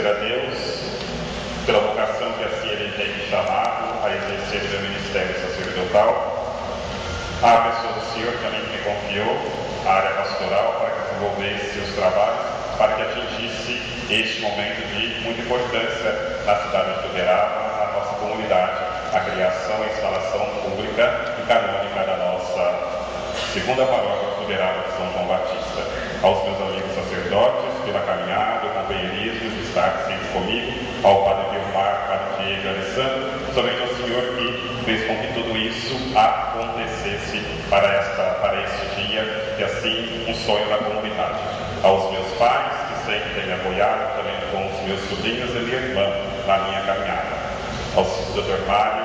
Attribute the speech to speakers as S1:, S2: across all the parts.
S1: a Deus pela vocação que assim Ele tem chamado a exercer o ministério sacerdotal, a pessoa do Senhor também que me confiou a área pastoral para que desenvolvesse os trabalhos, para que atingisse este momento de muita importância na cidade de Uberaba, na nossa comunidade, a criação e instalação pública e canônica da nossa segunda paróquia de Uberaba de São João Batista. Aos meus amigos sacerdotes, pela caminhada, o companheirismo de estar sempre comigo, ao Padre Guilmar, Padre Diego e Alessandro, somente ao Senhor que fez com que tudo isso acontecesse para este dia, e assim um sonho da comunidade. Aos meus pais, que sempre têm me apoiado, também com os meus sobrinhos e minha irmã na minha caminhada. Ao Dr. Mário,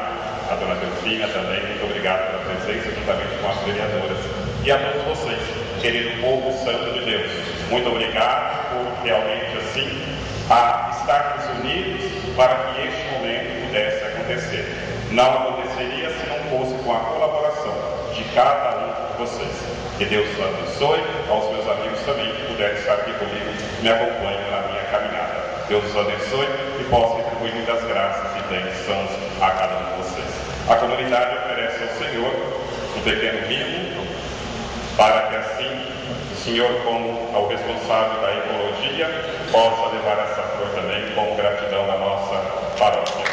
S1: a Dona Delfina também, muito obrigado pela presença, juntamente com as vereadoras. E a todos vocês, querido povo santo de Deus, muito obrigado por realmente assim estarmos unidos para que este momento pudesse acontecer. Não aconteceria se não fosse com a colaboração de cada um de vocês. Que Deus os abençoe, aos meus amigos também que puderem estar aqui comigo, me acompanhem na minha caminhada. Deus os abençoe e possa retribuir muitas graças e bênçãos a cada um de vocês. A comunidade oferece ao Senhor um pequeno mimo, para que assim o Senhor, como o responsável da ecologia, possa levar essa flor também como gratidão da nossa paróquia.